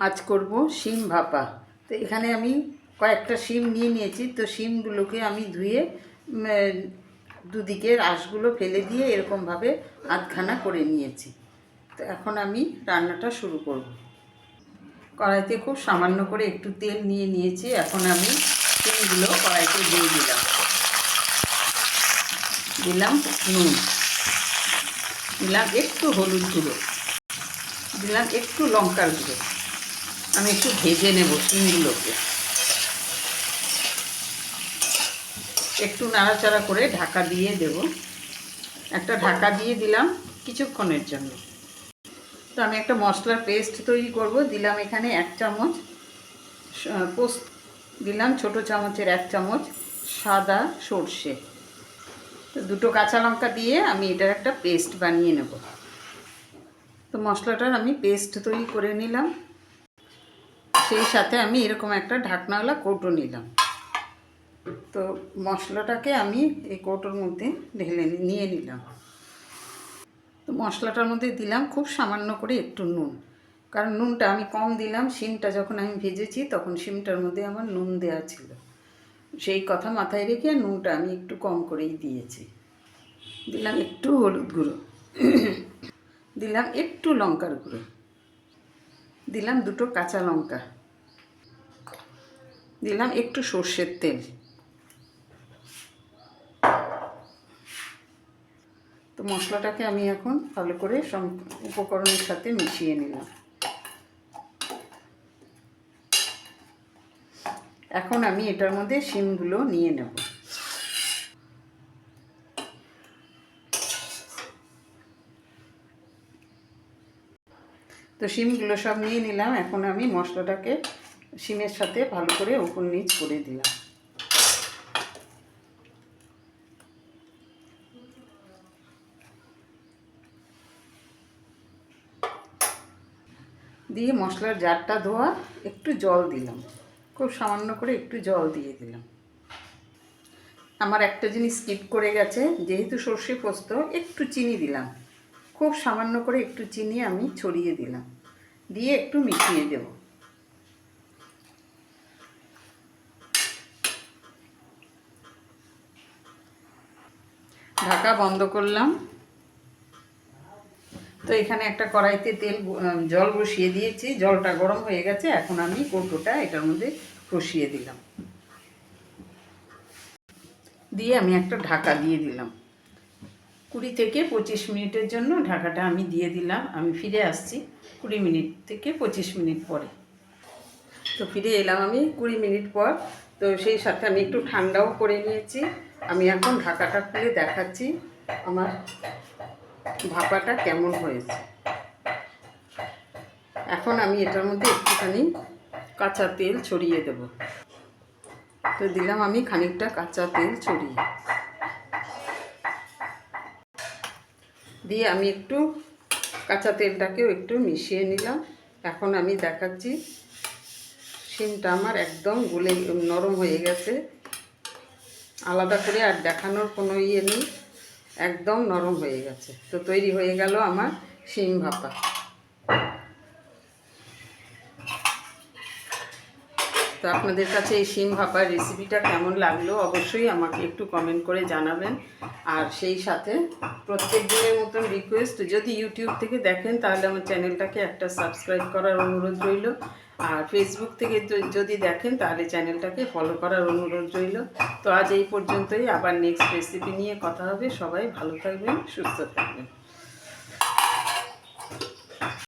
আজ করব শিম ভাপা। তো এখানে আমি কয়েকটা শিম নিয়ে নিয়েছি। তো শিমগুলোকে আমি ধুয়ে দুদিকের আঁশগুলো ফেলে দিয়ে এরকমভাবে আধখানা করে নিয়েছি। তো এখন আমি রান্নাটা শুরু করব। কড়াইতে খুব সামান্য করে একটু তেল নিয়ে নিয়েছি। এখন আমি শিমগুলো কড়াইতে দিয়ে দিলাম নুন, দিলাম একটু হলুদ গুঁড়ো, দিলাম একটু লঙ্কার গুঁড়ো। আমি একটু ভেজে নেব শিমগুলোকে। একটু নাড়াচাড়া করে ঢাকা দিয়ে দেব। একটা ঢাকা দিয়ে দিলাম কিছুক্ষণের জন্য। তো আমি একটা মশলার পেস্ট তৈরি করব। দিলাম এখানে 1 চামচ পোস্ত, দিলাম ছোটো চামচের 1 চামচ সাদা সর্ষে। তো 2টো কাঁচা লঙ্কা দিয়ে আমি এটার একটা পেস্ট বানিয়ে নেব। তো মশলাটার আমি পেস্ট তৈরি করে নিলাম। সেই সাথে আমি এরকম একটা ঢাকনাওয়ালা কৌটো নিলাম। তো মশলাটাকে আমি এই কৌটোর মধ্যে ঢেলে নিয়ে নিলাম। তো মশলাটার মধ্যে দিলাম খুব সামান্য করে একটু নুন, কারণ নুনটা আমি কম দিলাম। শিমটা যখন আমি ভেজেছি তখন শিমটার মধ্যে আমার নুন দেওয়া ছিল, সেই কথা মাথায় রেখে নুনটা আমি একটু কম করেই দিয়েছি। দিলাম একটু হলুদ গুঁড়ো, দিলাম একটু লঙ্কার গুঁড়ো, দিলাম 2টো কাঁচা লঙ্কা, দিলাম একটু সর্ষের তেল। তো মশলাটাকে আমি এখন ভালো করে সব উপকরণের সাথে মিশিয়ে নিলাম। এখন আমি এটার মধ্যে শিমগুলো নিয়ে নেব। তো শিমগুলো সব নিয়ে নিলাম। এখন আমি মশলাটাকে শিমের সাথে ভালো করে উপর নিচ করে দিলাম। দিয়ে মশলার জারটা ধোয়া একটু জল দিলাম, খুব সামান্য করে একটু জল দিয়ে দিলাম। আমার একটা জিনিস স্কিপ করে গেছে, যেহেতু সর্ষে পোস্ত একটু চিনি দিলাম, খুব সামান্য করে একটু চিনি আমি ছড়িয়ে দিলাম, দিয়ে একটু মিশিয়ে দেব। ঢাকা বন্ধ করলাম। তো এখানে একটা কড়াইতে জল বসিয়ে দিয়েছি, জলটা গরম হয়ে গেছে। এখন আমি কৌটোটা এটার মধ্যে বসিয়ে দিলাম, দিয়ে আমি একটা ঢাকা দিয়ে দিলাম। 20 থেকে 25 মিনিটের জন্য ঢাকাটা আমি দিয়ে দিলাম। আমি ফিরে আসছি 20 মিনিট থেকে 25 মিনিট পরে। তো ফিরে এলাম আমি 20 মিনিট পর। তো সেই সাথে আমি একটু ঠান্ডাও করে নিয়েছি। আমি এখন ঢাকাটা খুলে দেখাচ্ছি আমার ভাপাটা কেমন হয়েছে। এখন আমি এটার মধ্যে একটুখানি কাঁচা তেল ছড়িয়ে দেব। তো দিলাম আমি খানিকটা কাঁচা তেল ছড়িয়ে, দিয়ে আমি একটু কাঁচা তেলটাকেও একটু মিশিয়ে নিলাম। এখন আমি দেখাচ্ছি শিমটা আমার একদম গলে নরম হয়ে গেছে। আলাদা করে আর দেখানোর কোনো ইয়ে নেই, একদম নরম হয়ে গেছে। তো তৈরি হয়ে গেল আমার শিম ভাপা। তো আপনাদের কাছে এই শিম ভাপার রেসিপিটা কেমন লাগলো অবশ্যই আমাকে একটু কমেন্ট করে জানাবেন। আর সেই সাথে প্রত্যেক দিনের মতন রিকোয়েস্ট, যদি ইউটিউব থেকে দেখেন তাহলে আমার চ্যানেলটাকে একটা সাবস্ক্রাইব করার অনুরোধ রইল। আর ফেসবুক থেকে যদি দেখেন তাহলে চ্যানেলটাকে ফলো করার অনুরোধ রইল। তো আজ এই পর্যন্তই, আবার নেক্সট রেসিপি নিয়ে কথা হবে। সবাই ভালো থাকবেন, সুস্থ থাকবেন।